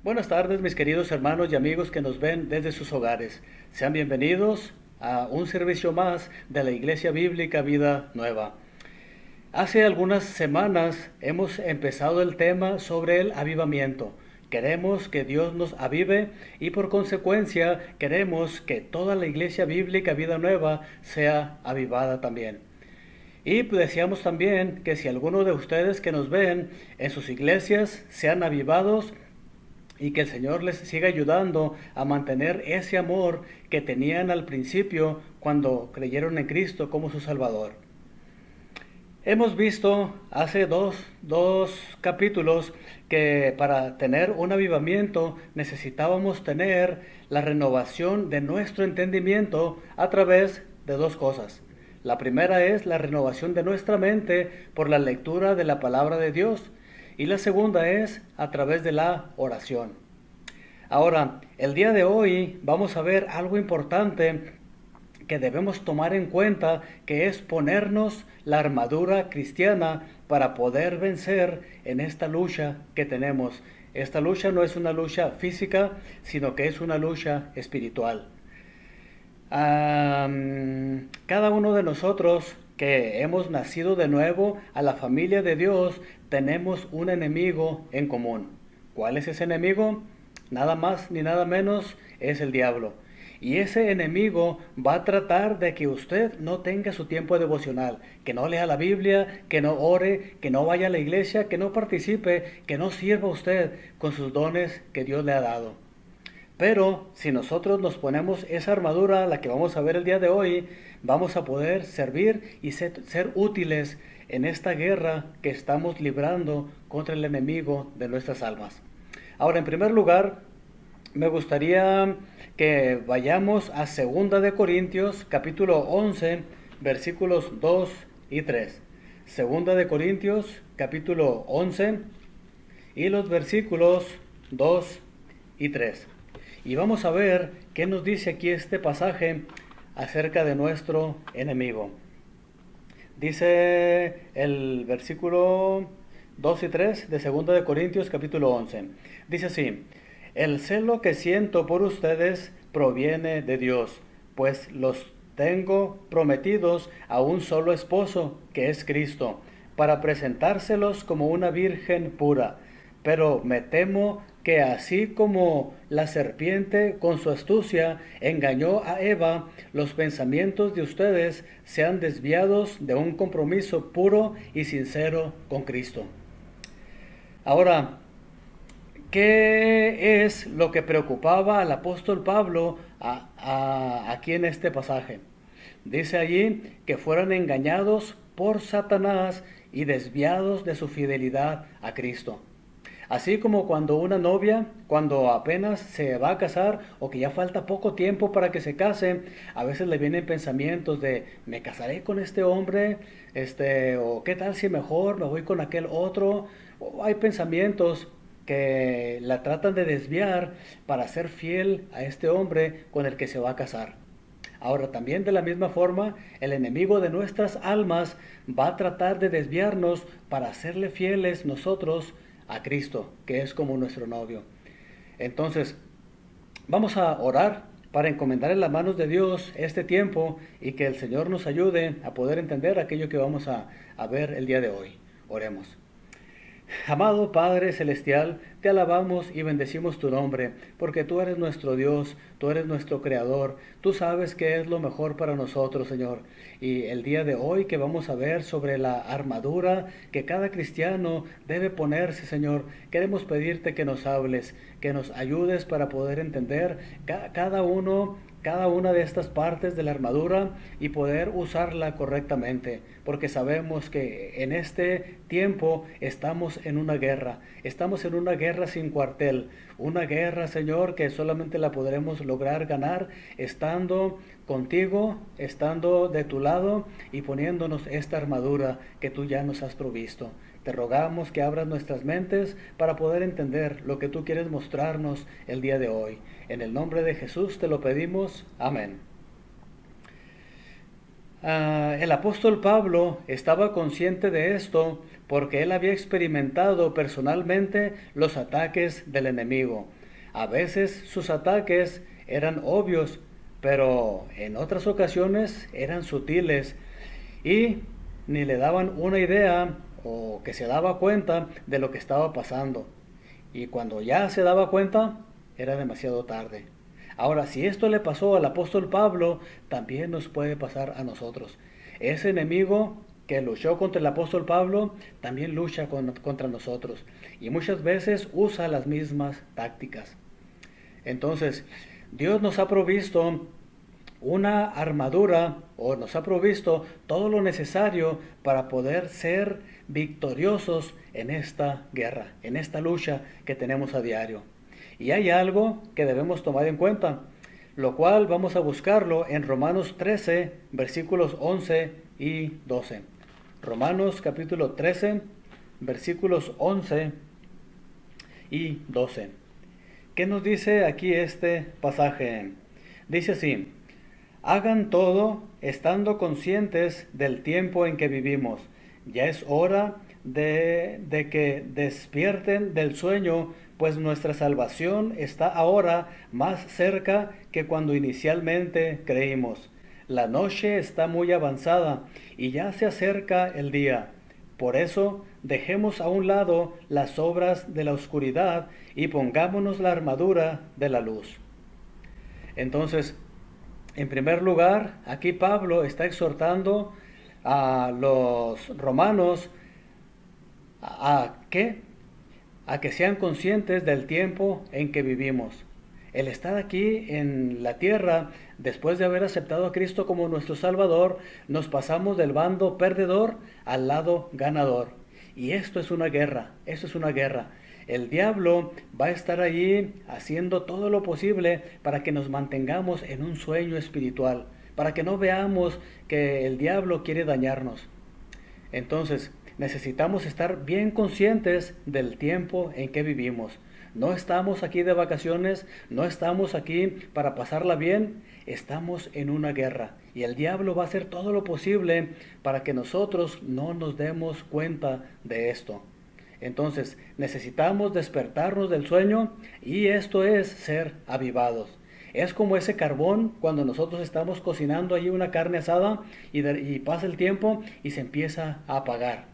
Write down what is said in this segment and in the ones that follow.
Buenas tardes, mis queridos hermanos y amigos que nos ven desde sus hogares. Sean bienvenidos a un servicio más de la Iglesia Bíblica Vida Nueva. Hace algunas semanas hemos empezado el tema sobre el avivamiento. Queremos que Dios nos avive y por consecuencia queremos que toda la Iglesia Bíblica Vida Nueva sea avivada también. Y deseamos también que si alguno de ustedes que nos ven en sus iglesias sean avivados y que el Señor les siga ayudando a mantener ese amor que tenían al principio cuando creyeron en Cristo como su Salvador. Hemos visto hace dos capítulos que para tener un avivamiento necesitábamos tener la renovación de nuestro entendimiento a través de dos cosas. La primera es la renovación de nuestra mente por la lectura de la palabra de Dios y la segunda es a través de la oración. Ahora, el día de hoy vamos a ver algo importante que debemos tomar en cuenta, que es ponernos la armadura cristiana para poder vencer en esta lucha que tenemos. Esta lucha no es una lucha física, sino que es una lucha espiritual. Cada uno de nosotros que hemos nacido de nuevo a la familia de Dios, tenemos un enemigo en común. ¿Cuál es ese enemigo? Nada más ni nada menos es el diablo. Y ese enemigo va a tratar de que usted no tenga su tiempo devocional, que no lea la Biblia, que no ore, que no vaya a la iglesia, que no participe, que no sirva usted con sus dones que Dios le ha dado. Pero si nosotros nos ponemos esa armadura, la que vamos a ver el día de hoy, vamos a poder servir y ser útiles en esta guerra que estamos librando contra el enemigo de nuestras almas. Ahora, en primer lugar, me gustaría que vayamos a 2 de Corintios, capítulo 11, versículos 2 y 3. 2 de Corintios, capítulo 11, y los versículos 2 y 3. Y vamos a ver qué nos dice aquí este pasaje acerca de nuestro enemigo. Dice el versículo 2 y 3 de 2 de Corintios capítulo 11. Dice así: el celo que siento por ustedes proviene de Dios, pues los tengo prometidos a un solo esposo, que es Cristo, para presentárselos como una virgen pura. Pero me temo que así como la serpiente con su astucia engañó a Eva, los pensamientos de ustedes sean desviados de un compromiso puro y sincero con Cristo. Ahora, ¿qué es lo que preocupaba al apóstol Pablo aquí en este pasaje? Dice allí que fueran engañados por Satanás y desviados de su fidelidad a Cristo. Así como cuando una novia, cuando apenas se va a casar o que ya falta poco tiempo para que se case, a veces le vienen pensamientos de me casaré con este hombre, o qué tal si mejor me voy con aquel otro. O hay pensamientos que la tratan de desviar para ser fiel a este hombre con el que se va a casar. Ahora también de la misma forma, el enemigo de nuestras almas va a tratar de desviarnos para serle fieles nosotros a Cristo, que es como nuestro novio. Entonces, vamos a orar para encomendar en las manos de Dios este tiempo y que el Señor nos ayude a poder entender aquello que vamos a ver el día de hoy. Oremos. Amado Padre Celestial, te alabamos y bendecimos tu nombre, porque tú eres nuestro Dios, tú eres nuestro Creador, tú sabes qué es lo mejor para nosotros, Señor. Y el día de hoy que vamos a ver sobre la armadura que cada cristiano debe ponerse, Señor, queremos pedirte que nos hables, que nos ayudes para poder entender cada una de estas partes de la armadura y poder usarla correctamente, porque sabemos que en este tiempo estamos en una guerra sin cuartel, una guerra, Señor, que solamente la podremos lograr ganar estando contigo, estando de tu lado y poniéndonos esta armadura que tú ya nos has provisto. Te rogamos que abras nuestras mentes para poder entender lo que tú quieres mostrarnos el día de hoy. En el nombre de Jesús te lo pedimos. Amén. El apóstol Pablo estaba consciente de esto porque él había experimentado personalmente los ataques del enemigo. A veces sus ataques eran obvios, pero en otras ocasiones eran sutiles y ni le daban una idea o que se daba cuenta de lo que estaba pasando. Y cuando ya se daba cuenta, era demasiado tarde. Ahora, si esto le pasó al apóstol Pablo, también nos puede pasar a nosotros. Ese enemigo que luchó contra el apóstol Pablo, también lucha contra nosotros. Y muchas veces usa las mismas tácticas. Entonces, Dios nos ha provisto una armadura o nos ha provisto todo lo necesario para poder ser victoriosos en esta guerra, en esta lucha que tenemos a diario. Y hay algo que debemos tomar en cuenta, lo cual vamos a buscarlo en Romanos 13, versículos 11 y 12. Romanos capítulo 13, versículos 11 y 12. ¿Qué nos dice aquí este pasaje? Dice así: hagan todo estando conscientes del tiempo en que vivimos. Ya es hora de que despierten del sueño, pues nuestra salvación está ahora más cerca que cuando inicialmente creímos. La noche está muy avanzada y ya se acerca el día. Por eso, dejemos a un lado las obras de la oscuridad y pongámonos la armadura de la luz. Entonces, en primer lugar, aquí Pablo está exhortando a los romanos a que sean conscientes del tiempo en que vivimos. El estar aquí en la tierra, después de haber aceptado a Cristo como nuestro Salvador, nos pasamos del bando perdedor al lado ganador. Y esto es una guerra, esto es una guerra. El diablo va a estar allí haciendo todo lo posible para que nos mantengamos en un sueño espiritual, para que no veamos que el diablo quiere dañarnos. Entonces, necesitamos estar bien conscientes del tiempo en que vivimos. No estamos aquí de vacaciones, no estamos aquí para pasarla bien, estamos en una guerra. Y el diablo va a hacer todo lo posible para que nosotros no nos demos cuenta de esto. Entonces, necesitamos despertarnos del sueño y esto es ser avivados. Es como ese carbón cuando nosotros estamos cocinando allí una carne asada y pasa el tiempo y se empieza a apagar.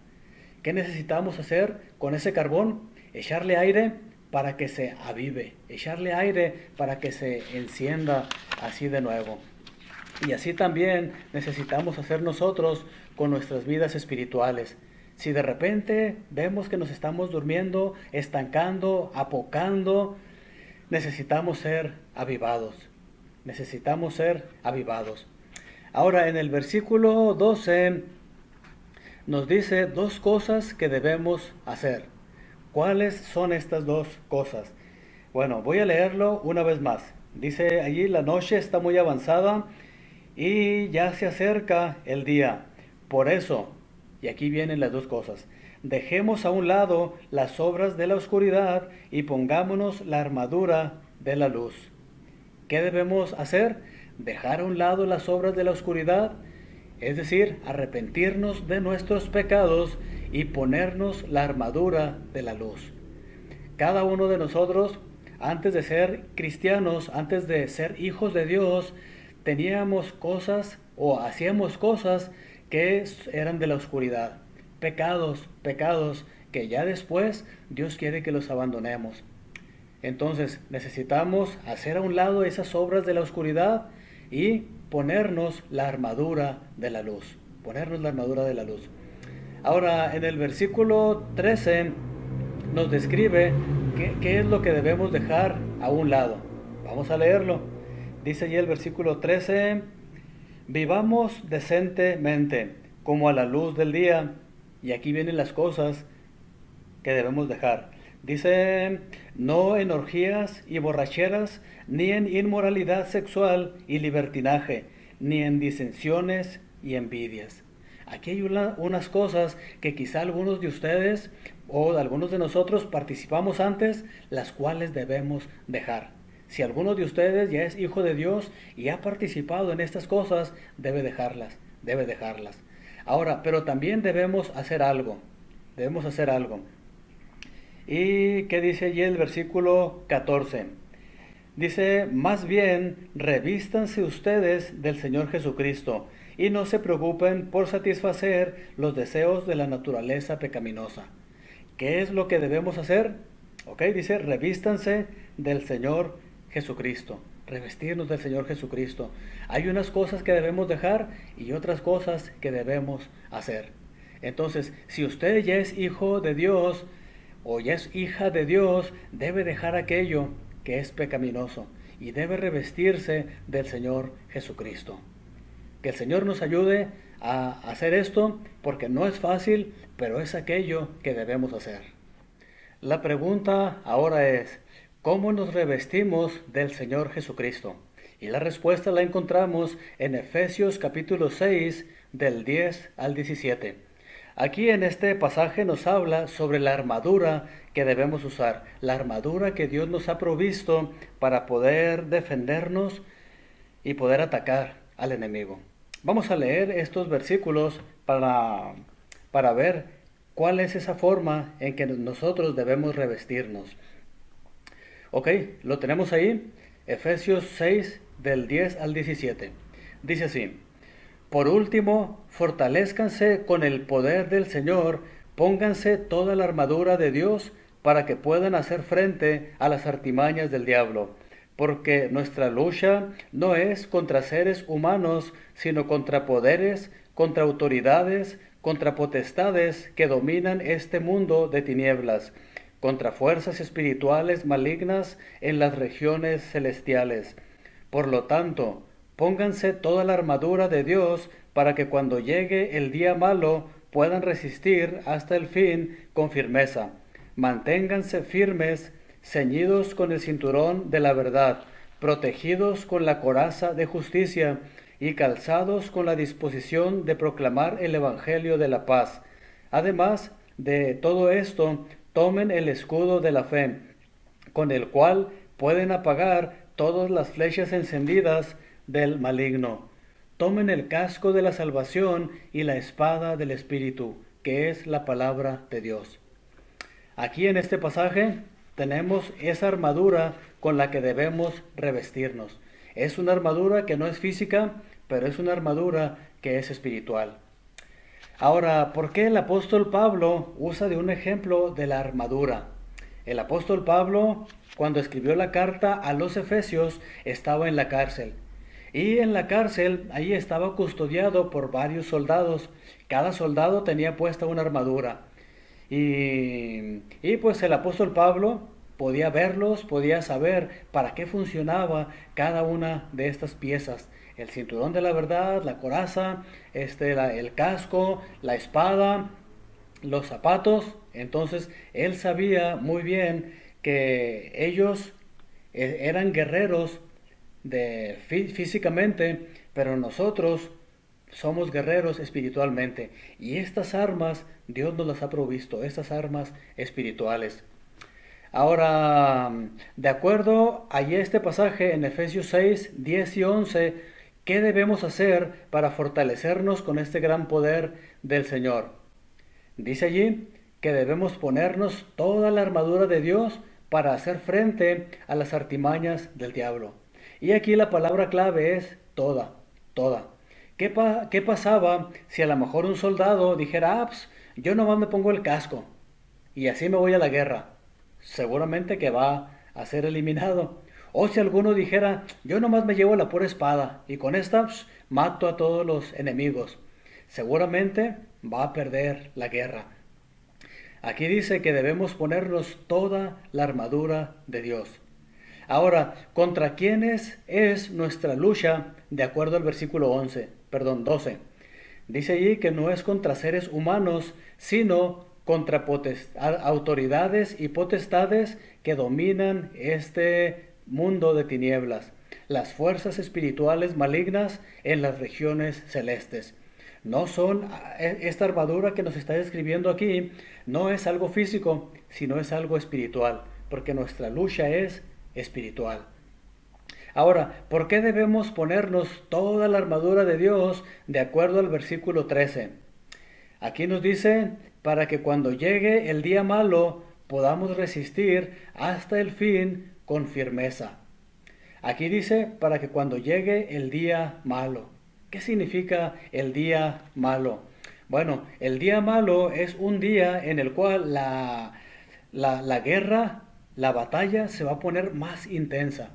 ¿Qué necesitamos hacer con ese carbón? Echarle aire para que se avive, echarle aire para que se encienda así de nuevo. Y así también necesitamos hacer nosotros con nuestras vidas espirituales. Si de repente vemos que nos estamos durmiendo, estancando, apocando, necesitamos ser avivados. Necesitamos ser avivados. Ahora en el versículo 12 nos dice dos cosas que debemos hacer. ¿Cuáles son estas dos cosas? Bueno, voy a leerlo una vez más. Dice allí: la noche está muy avanzada y ya se acerca el día. Por eso, y aquí vienen las dos cosas, dejemos a un lado las obras de la oscuridad y pongámonos la armadura de la luz. ¿Qué debemos hacer? Dejar a un lado las obras de la oscuridad, es decir, arrepentirnos de nuestros pecados y ponernos la armadura de la luz. Cada uno de nosotros, antes de ser cristianos, antes de ser hijos de Dios, teníamos cosas o hacíamos cosas que eran de la oscuridad. Pecados que ya después Dios quiere que los abandonemos. Entonces necesitamos hacer a un lado esas obras de la oscuridad y ponernos la armadura de la luz. Ponernos la armadura de la luz. Ahora, en el versículo 13 nos describe qué es lo que debemos dejar a un lado. Vamos a leerlo. Dice allí el versículo 13: vivamos decentemente, como a la luz del día. Y aquí vienen las cosas que debemos dejar. Dice: no en orgías y borracheras, ni en inmoralidad sexual y libertinaje, ni en disensiones y envidias. Aquí hay unas cosas que quizá algunos de ustedes o algunos de nosotros participamos antes, las cuales debemos dejar. Si alguno de ustedes ya es hijo de Dios y ha participado en estas cosas, debe dejarlas. debe dejarlas. Ahora, pero también debemos hacer algo, debemos hacer algo. ¿Y qué dice allí el versículo 14? Dice, más bien, revístanse ustedes del Señor Jesucristo y no se preocupen por satisfacer los deseos de la naturaleza pecaminosa. ¿Qué es lo que debemos hacer? Ok, dice, revístanse del Señor Jesucristo. Revestirnos del Señor Jesucristo. Hay unas cosas que debemos dejar y otras cosas que debemos hacer. Entonces, si usted ya es hijo de Dios o ya es hija de Dios, debe dejar aquello que es pecaminoso y debe revestirse del Señor Jesucristo. Que el Señor nos ayude a hacer esto, porque no es fácil, pero es aquello que debemos hacer. La pregunta ahora es, ¿cómo nos revestimos del Señor Jesucristo? Y la respuesta la encontramos en Efesios capítulo 6, del 10 al 17. Aquí en este pasaje nos habla sobre la armadura que debemos usar, la armadura que Dios nos ha provisto para poder defendernos y poder atacar al enemigo. Vamos a leer estos versículos para ver cuál es esa forma en que nosotros debemos revestirnos. Ok, lo tenemos ahí, Efesios 6, del 10 al 17. Dice así, por último, fortalézcanse con el poder del Señor, pónganse toda la armadura de Dios para que puedan hacer frente a las artimañas del diablo, porque nuestra lucha no es contra seres humanos, sino contra poderes, contra autoridades, contra potestades que dominan este mundo de tinieblas, contra fuerzas espirituales malignas en las regiones celestiales. Por lo tanto, pónganse toda la armadura de Dios para que cuando llegue el día malo puedan resistir hasta el fin con firmeza. Manténganse firmes, ceñidos con el cinturón de la verdad, protegidos con la coraza de justicia y calzados con la disposición de proclamar el Evangelio de la paz. Además de todo esto, tomen el escudo de la fe, con el cual pueden apagar todas las flechas encendidas del maligno. Tomen el casco de la salvación y la espada del Espíritu, que es la palabra de Dios. Aquí en este pasaje tenemos esa armadura con la que debemos revestirnos. Es una armadura que no es física, pero es una armadura que es espiritual. Ahora, ¿por qué el apóstol Pablo usa de un ejemplo de la armadura? El apóstol Pablo, cuando escribió la carta a los Efesios, estaba en la cárcel. Y en la cárcel, ahí estaba custodiado por varios soldados. Cada soldado tenía puesta una armadura. Y pues el apóstol Pablo podía verlos, podía saber para qué funcionaba cada una de estas piezas. El cinturón de la verdad, la coraza, el casco, la espada, los zapatos. Entonces él sabía muy bien que ellos eran guerreros físicamente, pero nosotros somos guerreros espiritualmente. Y estas armas Dios nos las ha provisto, estas armas espirituales. Ahora, de acuerdo a este pasaje en Efesios 6, 10 y 11, ¿qué debemos hacer para fortalecernos con este gran poder del Señor? Dice allí que debemos ponernos toda la armadura de Dios para hacer frente a las artimañas del diablo. Y aquí la palabra clave es toda, toda. ¿Qué pasaba si a lo mejor un soldado dijera, pues, yo nomás me pongo el casco y así me voy a la guerra? Seguramente que va a ser eliminado. O si alguno dijera, yo nomás me llevo la pura espada y con esta mato a todos los enemigos. Seguramente va a perder la guerra. Aquí dice que debemos ponernos toda la armadura de Dios. Ahora, ¿contra quiénes es nuestra lucha? De acuerdo al versículo 12. Dice allí que no es contra seres humanos, sino contra autoridades y potestades que dominan este mundo de tinieblas, las fuerzas espirituales malignas en las regiones celestes. No son, esta armadura que nos está describiendo aquí, no es algo físico, sino es algo espiritual, porque nuestra lucha es espiritual. Ahora, ¿por qué debemos ponernos toda la armadura de Dios de acuerdo al versículo 13? Aquí nos dice, para que cuando llegue el día malo podamos resistir hasta el fin con firmeza. Aquí dice, para que cuando llegue el día malo. ¿Qué significa el día malo? Bueno, el día malo es un día en el cual la guerra, la batalla se va a poner más intensa.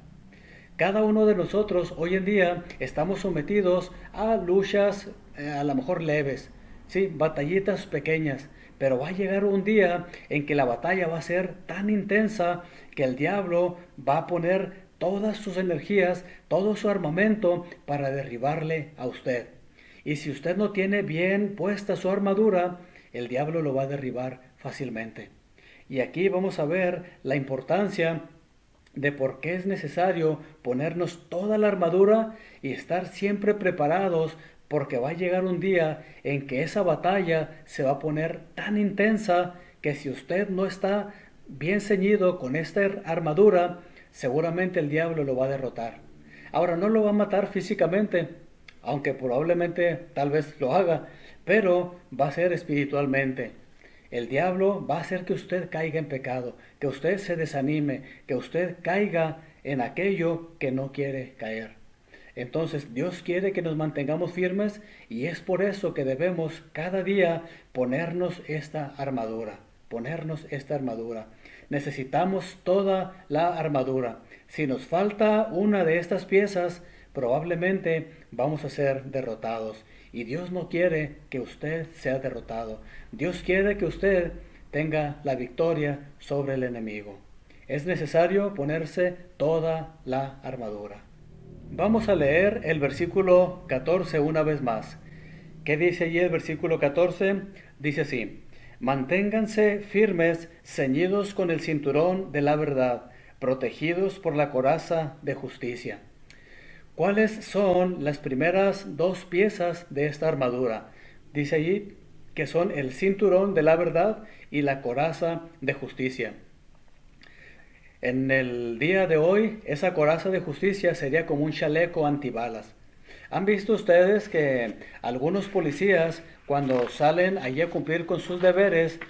Cada uno de nosotros hoy en día estamos sometidos a luchas a lo mejor leves, sí, batallitas pequeñas, pero va a llegar un día en que la batalla va a ser tan intensa que el diablo va a poner todas sus energías, todo su armamento para derribarle a usted. Y si usted no tiene bien puesta su armadura, el diablo lo va a derribar fácilmente. Y aquí vamos a ver la importancia de por qué es necesario ponernos toda la armadura y estar siempre preparados, porque va a llegar un día en que esa batalla se va a poner tan intensa que si usted no está bien ceñido con esta armadura, seguramente el diablo lo va a derrotar. Ahora, no lo va a matar físicamente, aunque probablemente tal vez lo haga, pero va a ser espiritualmente. El diablo va a hacer que usted caiga en pecado, que usted se desanime, que usted caiga en aquello que no quiere caer. Entonces Dios quiere que nos mantengamos firmes y es por eso que debemos cada día ponernos esta armadura, Necesitamos toda la armadura. Si nos falta una de estas piezas, probablemente vamos a ser derrotados. Y Dios no quiere que usted sea derrotado. Dios quiere que usted tenga la victoria sobre el enemigo. Es necesario ponerse toda la armadura. Vamos a leer el versículo 14 una vez más. ¿Qué dice allí el versículo 14? Dice así: manténganse firmes, ceñidos con el cinturón de la verdad, protegidos por la coraza de justicia. ¿Cuáles son las primeras dos piezas de esta armadura? Dice allí que son el cinturón de la verdad y la coraza de justicia. En el día de hoy, esa coraza de justicia sería como un chaleco antibalas. ¿Han visto ustedes que algunos policías, cuando salen allí a cumplir con sus deberes,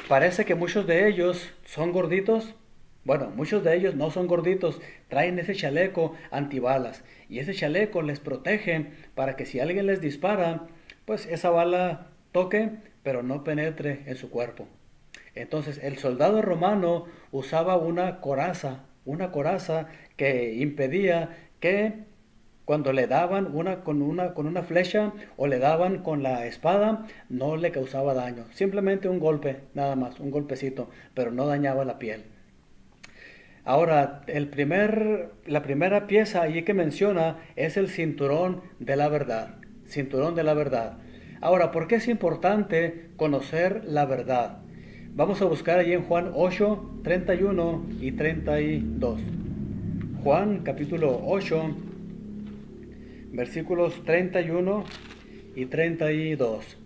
parece que muchos de ellos son gorditos? Bueno, muchos de ellos no son gorditos, traen ese chaleco antibalas y ese chaleco les protege para que si alguien les dispara, pues esa bala toque, pero no penetre en su cuerpo. Entonces el soldado romano usaba una coraza que impedía que cuando le daban con una flecha o le daban con la espada, no le causaba daño. Simplemente un golpe, nada más, un golpecito, pero no dañaba la piel. Ahora, la primera pieza allí que menciona es el cinturón de la verdad. Cinturón de la verdad. Ahora, ¿por qué es importante conocer la verdad? Vamos a buscar allí en Juan 8, 31 y 32. Juan capítulo 8, versículos 31 y 32.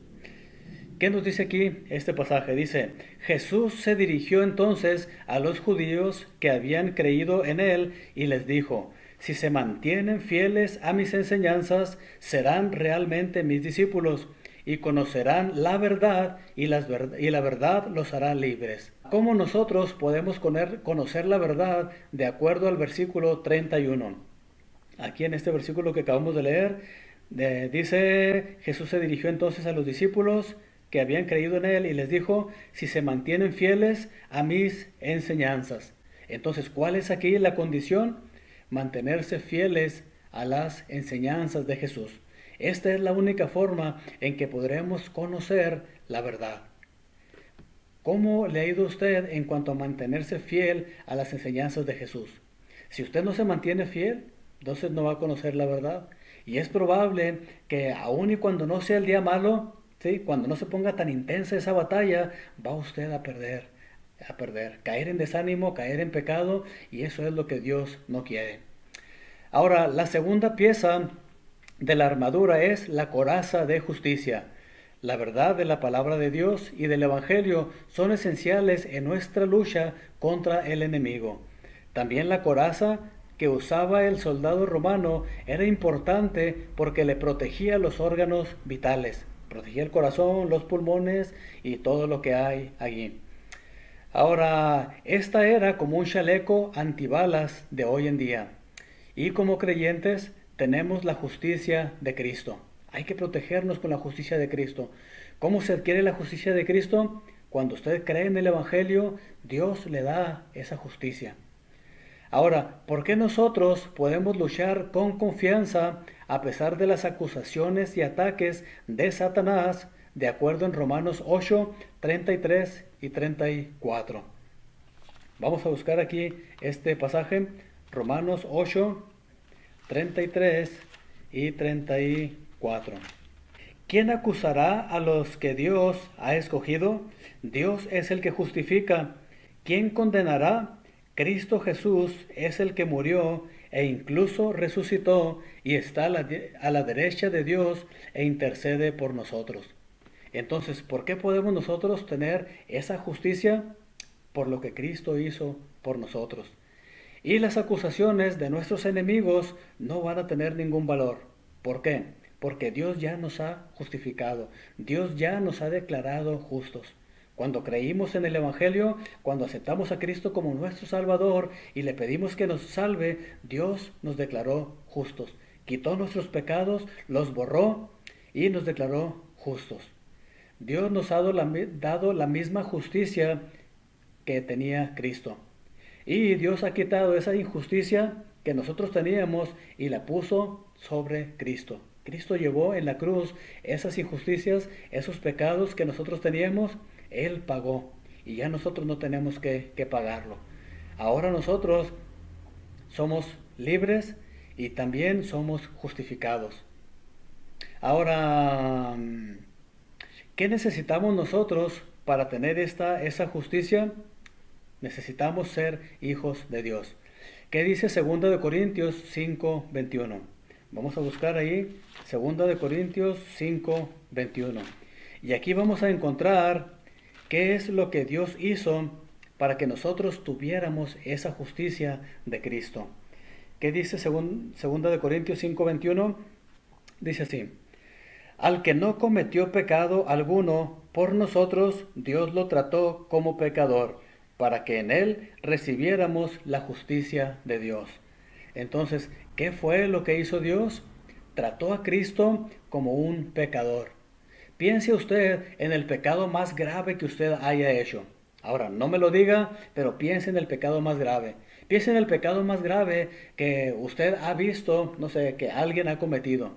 ¿Qué nos dice aquí este pasaje? Dice: Jesús se dirigió entonces a los judíos que habían creído en él y les dijo: si se mantienen fieles a mis enseñanzas, serán realmente mis discípulos y conocerán la verdad y la verdad los hará libres. ¿Cómo nosotros podemos conocer la verdad de acuerdo al versículo 31? Aquí en este versículo que acabamos de leer, dice: Jesús se dirigió entonces a los discípulos que habían creído en él y les dijo: si se mantienen fieles a mis enseñanzas. Entonces, ¿cuál es aquí la condición? Mantenerse fieles a las enseñanzas de Jesús. Esta es la única forma en que podremos conocer la verdad. ¿Cómo le ha ido a usted en cuanto a mantenerse fiel a las enseñanzas de Jesús? Si usted no se mantiene fiel, entonces no va a conocer la verdad. Y es probable que aun y cuando no sea el día malo, ¿sí?, cuando no se ponga tan intensa esa batalla, va usted a perder, caer en desánimo, caer en pecado, y eso es lo que Dios no quiere. Ahora, la segunda pieza de la armadura es la coraza de justicia. La verdad de la palabra de Dios y del Evangelio son esenciales en nuestra lucha contra el enemigo. También la coraza que usaba el soldado romano era importante porque le protegía los órganos vitales, protegía el corazón, los pulmones y todo lo que hay allí. Ahora, esta era como un chaleco antibalas de hoy en día. Y como creyentes tenemos la justicia de Cristo. Hay que protegernos con la justicia de Cristo. ¿Cómo se adquiere la justicia de Cristo? Cuando usted cree en el Evangelio, Dios le da esa justicia. Ahora, ¿por qué nosotros podemos luchar con confianza a pesar de las acusaciones y ataques de Satanás, de acuerdo en Romanos 8, 33 y 34? Vamos a buscar aquí este pasaje, Romanos 8, 33 y 34. ¿Quién acusará a los que Dios ha escogido? Dios es el que justifica. ¿Quién condenará? Cristo Jesús es el que murió e incluso resucitó y está a la derecha de Dios e intercede por nosotros. Entonces, ¿por qué podemos nosotros tener esa justicia? Por lo que Cristo hizo por nosotros. Y las acusaciones de nuestros enemigos no van a tener ningún valor. ¿Por qué? Porque Dios ya nos ha justificado. Dios ya nos ha declarado justos. Cuando creímos en el Evangelio, cuando aceptamos a Cristo como nuestro Salvador y le pedimos que nos salve, Dios nos declaró justos. Quitó nuestros pecados, los borró y nos declaró justos. Dios nos ha dado la misma justicia que tenía Cristo. Y Dios ha quitado esa injusticia que nosotros teníamos y la puso sobre Cristo. Cristo llevó en la cruz esas injusticias, esos pecados que nosotros teníamos, Él pagó y ya nosotros no tenemos que pagarlo. Ahora nosotros somos libres y también somos justificados. Ahora, ¿qué necesitamos nosotros para tener esa justicia? Necesitamos ser hijos de Dios. ¿Qué dice 2 Corintios 5, 21? Vamos a buscar ahí 2 Corintios 5, 21. Y aquí vamos a encontrar qué es lo que Dios hizo para que nosotros tuviéramos esa justicia de Cristo. ¿Qué dice 2 Corintios 5, 21? Dice así: al que no cometió pecado alguno, por nosotros Dios lo trató como pecador, para que en él recibiéramos la justicia de Dios. Entonces, ¿qué fue lo que hizo Dios? Trató a Cristo como un pecador. Piense usted en el pecado más grave que usted haya hecho. Ahora, no me lo diga, pero piense en el pecado más grave. Piense en el pecado más grave que usted ha visto, no sé, que alguien ha cometido.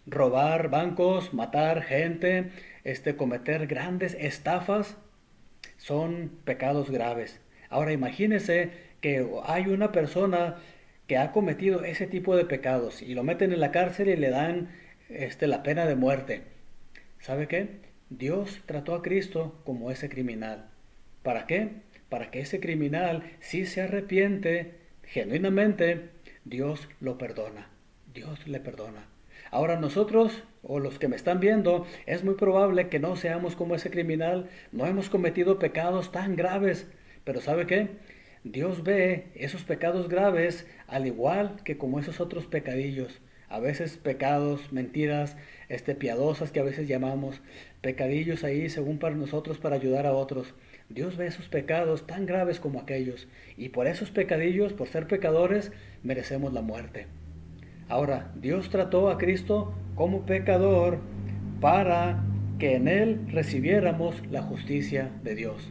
Robar bancos, matar gente, cometer grandes estafas, son pecados graves. Ahora imagínese que hay una persona que ha cometido ese tipo de pecados y lo meten en la cárcel y le dan la pena de muerte. ¿Sabe qué? Dios trató a Cristo como ese criminal. ¿Para qué? Para que ese criminal, si se arrepiente genuinamente, Dios lo perdona. Dios le perdona. Ahora nosotros, o los que me están viendo, es muy probable que no seamos como ese criminal, no hemos cometido pecados tan graves, pero ¿sabe qué? Dios ve esos pecados graves al igual que como esos otros pecadillos, a veces pecados, mentiras, piadosas que a veces llamamos, pecadillos ahí según para nosotros para ayudar a otros. Dios ve esos pecados tan graves como aquellos, y por esos pecadillos, por ser pecadores, merecemos la muerte. Ahora, Dios trató a Cristo como pecador para que en Él recibiéramos la justicia de Dios.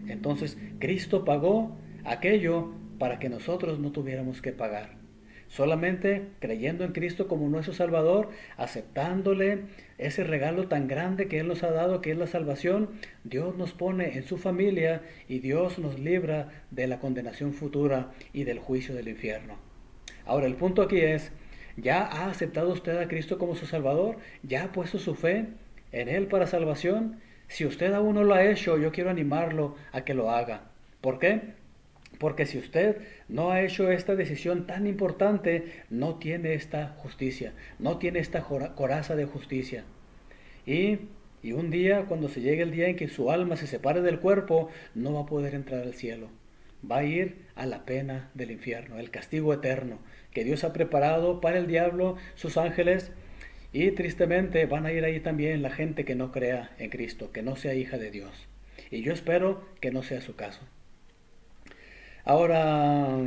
Entonces, Cristo pagó aquello para que nosotros no tuviéramos que pagar. Solamente creyendo en Cristo como nuestro Salvador, aceptándole ese regalo tan grande que Él nos ha dado, que es la salvación, Dios nos pone en su familia y Dios nos libra de la condenación futura y del juicio del infierno. Ahora, el punto aquí es: ¿ya ha aceptado usted a Cristo como su Salvador? ¿Ya ha puesto su fe en Él para salvación? Si usted aún no lo ha hecho, yo quiero animarlo a que lo haga. ¿Por qué? Porque si usted no ha hecho esta decisión tan importante, no tiene esta justicia, no tiene esta coraza de justicia. Y un día, cuando se llegue el día en que su alma se separe del cuerpo, no va a poder entrar al cielo. va a ir a la pena del infierno, el castigo eterno que Dios ha preparado para el diablo, sus ángeles, y tristemente van a ir ahí también la gente que no crea en Cristo, que no sea hija de Dios. Y yo espero que no sea su caso. Ahora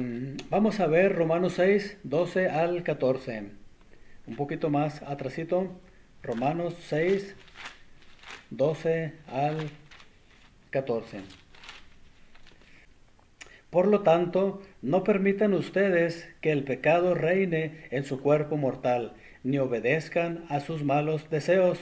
vamos a ver Romanos 6, 12 al 14. Un poquito más atrasito. Romanos 6, 12 al 14. Por lo tanto, no permitan ustedes que el pecado reine en su cuerpo mortal, ni obedezcan a sus malos deseos.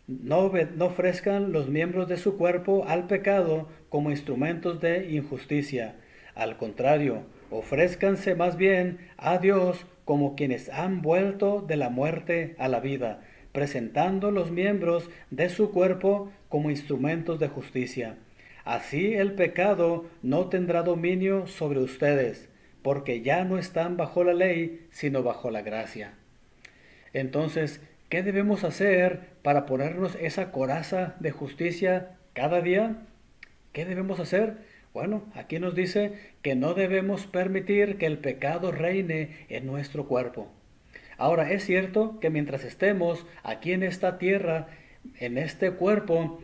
No ofrezcan los miembros de su cuerpo al pecado como instrumentos de injusticia. Al contrario, ofrézcanse más bien a Dios como quienes han vuelto de la muerte a la vida, presentando los miembros de su cuerpo como instrumentos de justicia. Así el pecado no tendrá dominio sobre ustedes, porque ya no están bajo la ley, sino bajo la gracia. Entonces, ¿qué debemos hacer para ponernos esa coraza de justicia cada día? ¿Qué debemos hacer? Bueno, aquí nos dice que no debemos permitir que el pecado reine en nuestro cuerpo. Ahora, es cierto que mientras estemos aquí en esta tierra, en este cuerpo,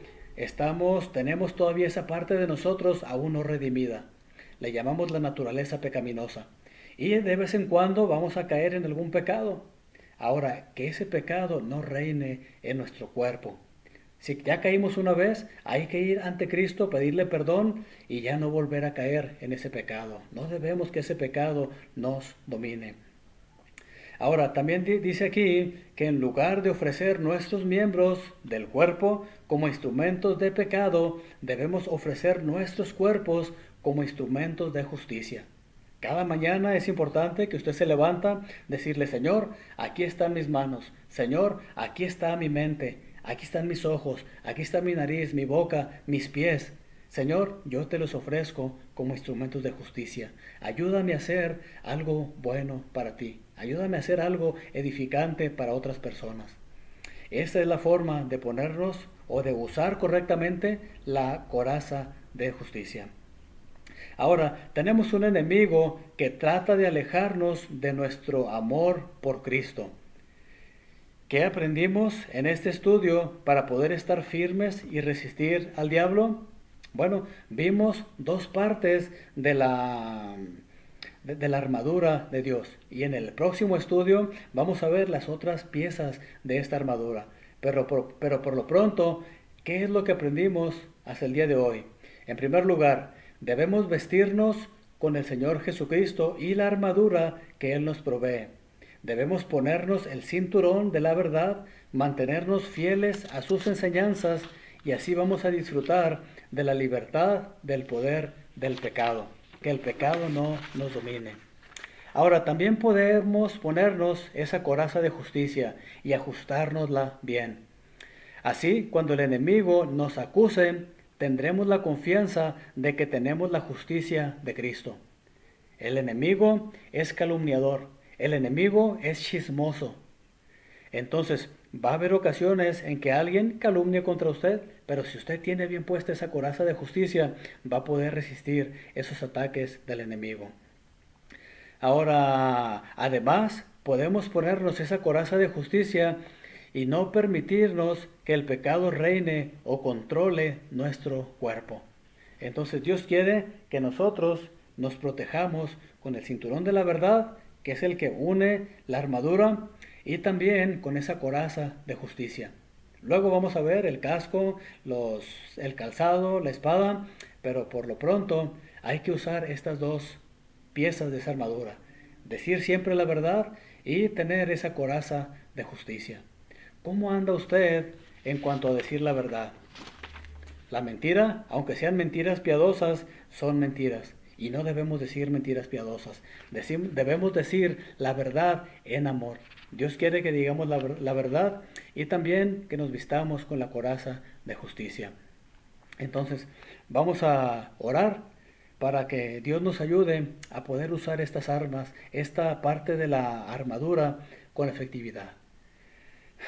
tenemos todavía esa parte de nosotros aún no redimida. Le llamamos la naturaleza pecaminosa. Y de vez en cuando vamos a caer en algún pecado. Ahora, que ese pecado no reine en nuestro cuerpo. Si ya caímos una vez, hay que ir ante Cristo, pedirle perdón y ya no volver a caer en ese pecado. No debemos que ese pecado nos domine. Ahora, también dice aquí que en lugar de ofrecer nuestros miembros del cuerpo como instrumentos de pecado, debemos ofrecer nuestros cuerpos como instrumentos de justicia. Cada mañana es importante que usted se levanta, decirle, Señor, aquí están mis manos, Señor, aquí está mi mente, aquí están mis ojos, aquí está mi nariz, mi boca, mis pies. Señor, yo te los ofrezco como instrumentos de justicia. Ayúdame a hacer algo bueno para ti. Ayúdame a hacer algo edificante para otras personas. Esta es la forma de ponernos o de usar correctamente la coraza de justicia. Ahora, tenemos un enemigo que trata de alejarnos de nuestro amor por Cristo. ¿Qué aprendimos en este estudio para poder estar firmes y resistir al diablo? Bueno, vimos dos partes de la armadura de Dios. Y en el próximo estudio vamos a ver las otras piezas de esta armadura. Pero por lo pronto, ¿qué es lo que aprendimos hasta el día de hoy? En primer lugar, debemos vestirnos con el Señor Jesucristo y la armadura que Él nos provee. Debemos ponernos el cinturón de la verdad, mantenernos fieles a sus enseñanzas y así vamos a disfrutar de la libertad del poder del pecado. Que el pecado no nos domine. Ahora, también podemos ponernos esa coraza de justicia y ajustárnosla bien. Así, cuando el enemigo nos acuse, tendremos la confianza de que tenemos la justicia de Cristo. El enemigo es calumniador, el enemigo es chismoso. Entonces, va a haber ocasiones en que alguien calumnie contra usted, pero si usted tiene bien puesta esa coraza de justicia, va a poder resistir esos ataques del enemigo. Ahora, además, podemos ponernos esa coraza de justicia y no permitirnos que el pecado reine o controle nuestro cuerpo. Entonces, Dios quiere que nosotros nos protejamos con el cinturón de la verdad, que es el que une la armadura, y también con esa coraza de justicia. Luego vamos a ver el casco, el calzado, la espada, pero por lo pronto hay que usar estas dos piezas de esa armadura. Decir siempre la verdad y tener esa coraza de justicia. ¿Cómo anda usted en cuanto a decir la verdad? La mentira, aunque sean mentiras piadosas, son mentiras. Y no debemos decir mentiras piadosas. Debemos decir la verdad en amor. Dios quiere que digamos la verdad y también que nos vistamos con la coraza de justicia. Entonces, vamos a orar para que Dios nos ayude a poder usar estas armas, esta parte de la armadura con efectividad.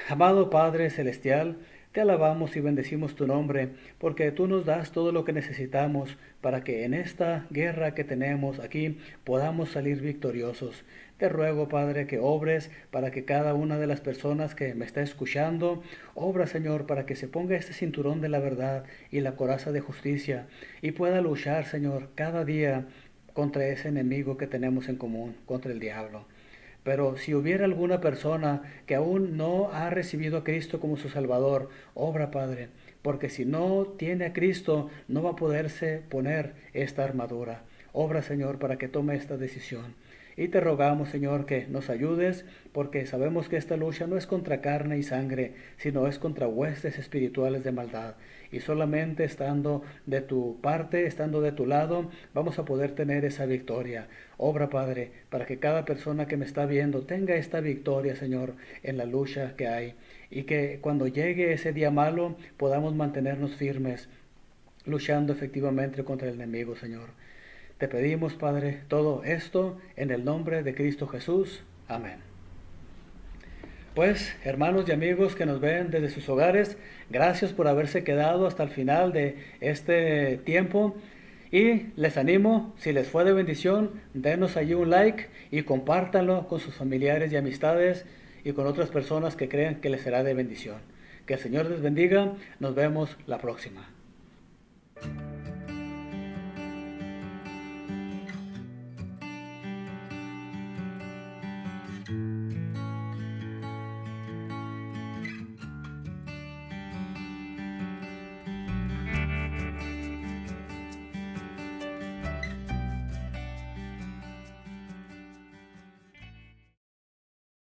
Amado Padre Celestial, Te alabamos y bendecimos tu nombre, porque tú nos das todo lo que necesitamos para que en esta guerra que tenemos aquí podamos salir victoriosos. Te ruego, Padre, que obres para que cada una de las personas que me está escuchando, obra, Señor, para que se ponga este cinturón de la verdad y la coraza de justicia y pueda luchar, Señor, cada día contra ese enemigo que tenemos en común, contra el diablo. Pero si hubiera alguna persona que aún no ha recibido a Cristo como su Salvador, obra, Padre, porque si no tiene a Cristo, no va a poderse poner esta armadura. Obra, Señor, para que tome esta decisión. Y te rogamos, Señor, que nos ayudes, porque sabemos que esta lucha no es contra carne y sangre, sino es contra huestes espirituales de maldad. Y solamente estando de tu parte, estando de tu lado, vamos a poder tener esa victoria. Obra, Padre, para que cada persona que me está viendo tenga esta victoria, Señor, en la lucha que hay. Y que cuando llegue ese día malo, podamos mantenernos firmes, luchando efectivamente contra el enemigo, Señor. Te pedimos, Padre, todo esto en el nombre de Cristo Jesús. Amén. Pues, hermanos y amigos que nos ven desde sus hogares, gracias por haberse quedado hasta el final de este tiempo. Y les animo, si les fue de bendición, denos allí un like y compártanlo con sus familiares y amistades y con otras personas que crean que les será de bendición. Que el Señor les bendiga. Nos vemos la próxima.